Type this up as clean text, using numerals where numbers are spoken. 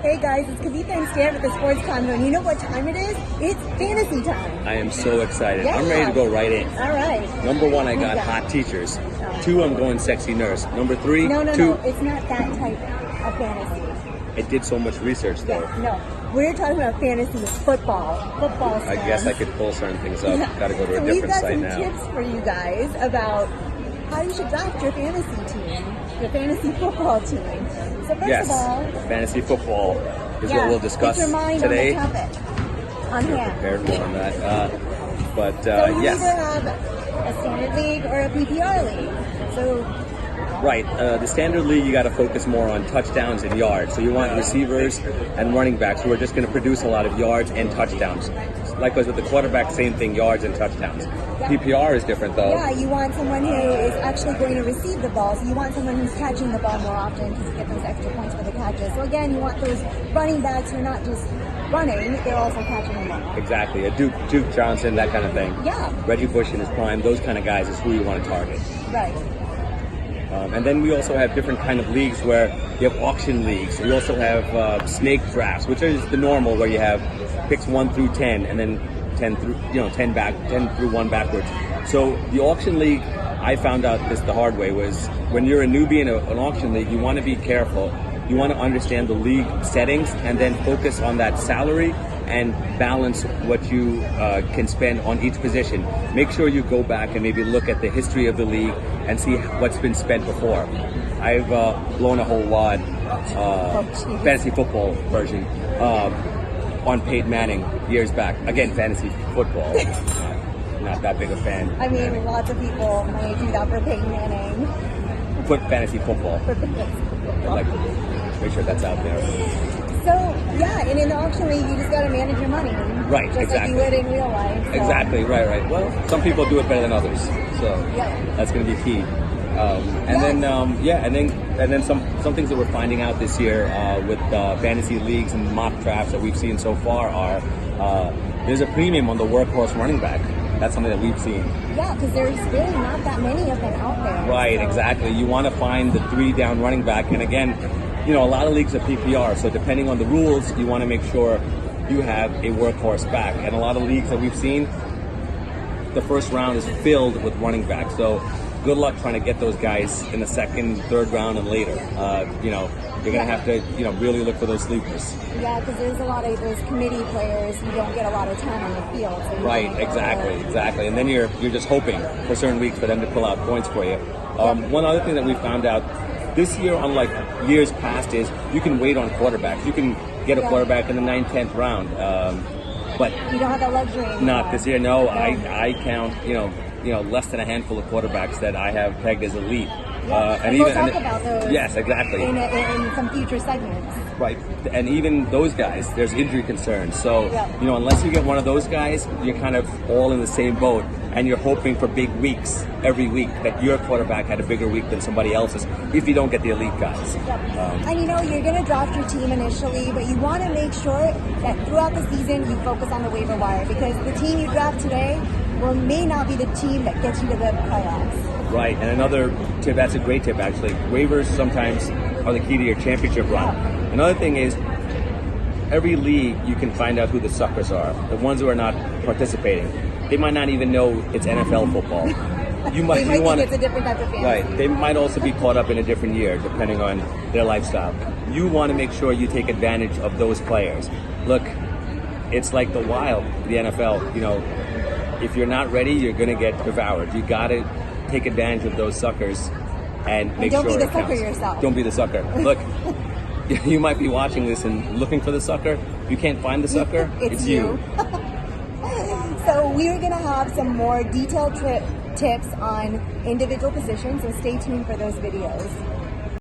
Hey guys, it's Kavitha and Stan with the Sports Condo, and you know what time it is? It's fantasy time. I am so excited. Yeah. I'm ready to go right in. All right. Number one, I got Yeah. hot teachers. Two, I'm going sexy nurse. Number three, No, two. it's not that type of fantasy. I did so much research though. Yeah, no. We're talking about fantasy football. Football. I guess I could pull certain things up. Got to go to a So we've different got site some now. tips for you guys about how you should draft your fantasy team, your fantasy football team. So first Yes, of all, fantasy football is what we'll discuss get your mind today. on the topic. On hand. Prepared for on that. But So you yes, either have a standard league or a PPR league. So right. The standard league, you got to focus more on touchdowns and yards. So you want receivers and running backs who are just going to produce a lot of yards and touchdowns. Likewise with the quarterback, same thing, yards and touchdowns. PPR is different though. yeah, you want someone who is actually going to receive the ball. So you want someone who's catching the ball more often because you get those extra points for the catches. So again, you want those running backs who are not just running, they're also catching the ball. Exactly. A Duke Johnson, that kind of thing. Yeah. Reggie Bush in his prime, those kind of guys is who you want to target. Right. And then we also have different kind of leagues where you have auction leagues. We also have snake drafts, which is the normal where you have picks 1 through 10 and then 10 through 10 through 1 backwards. So the auction league, I found out this the hard way, was when you're a newbie in an auction league, you want to be careful. You want to understand the league settings and then focus on that salary and balance what you can spend on each position. Make sure you go back and maybe look at the history of the league and see what's been spent before. I've blown a whole wad, fantasy football version, on Peyton Manning years back. Again, fantasy football. Not that big a fan. I mean, lots of people may do that for Peyton Manning. Put fantasy football. I'd like to make sure that's out there. So, yeah, and in the auction league, you just got to manage your money. Right, just exactly. like you would in real life. So. Exactly, right. Well, some people do it better than others, so Yeah. that's going to be key. And then some things that we're finding out this year with fantasy leagues and mock drafts that we've seen so far are there's a premium on the workhorse running back. That's something that we've seen. Yeah, because there's really not that many of them out there. Right, so. exactly. You want to find the 3-down running back, and again, a lot of leagues are PPR, so depending on the rules, you want to make sure you have a workhorse back. And a lot of leagues that we've seen, the first round is filled with running backs. So good luck trying to get those guys in the second, third round and later. You're going to have to, really look for those sleepers. Yeah, because there's a lot of those committee players who don't get a lot of time on the field. So Right, exactly. And then you're just hoping for certain weeks for them to pull out points for you. One other thing that we found out this year, unlike years past, is you can wait on quarterbacks. You can get a quarterback in the 9th, 10th round. But you don't have that luxury anymore. not this year. No, I count, less than a handful of quarterbacks that I have pegged as elite. And we'll talk about those. Yes, exactly. In some future segments. Right, and even those guys, there's injury concerns. So, Yeah. Unless you get one of those guys, you're kind of all in the same boat, and you're hoping for big weeks every week, that your quarterback had a bigger week than somebody else's, if you don't get the elite guys. And you're going to draft your team initially, but you want to make sure that throughout the season you focus on the waiver wire, because the team you draft today may not be the team that gets you to the playoffs. Right, and another tip, that's a great tip actually, waivers sometimes are the key to your championship run. Another thing is, every league you can find out who the suckers are, the ones who are not participating. They might not even know it's NFL football. They might think it's a different type of fantasy. Right, they might also be caught up in a different year depending on their lifestyle. You want to make sure you take advantage of those players. Look, it's like the Wild, the NFL, if you're not ready, you're going to get devoured. You got to take advantage of those suckers and make sure don't be the it sucker counts. yourself. Don't be the sucker. Look, you might be watching this and looking for the sucker. If you can't find the sucker, it's you. So we're going to have some more detailed tips on individual positions, so stay tuned for those videos.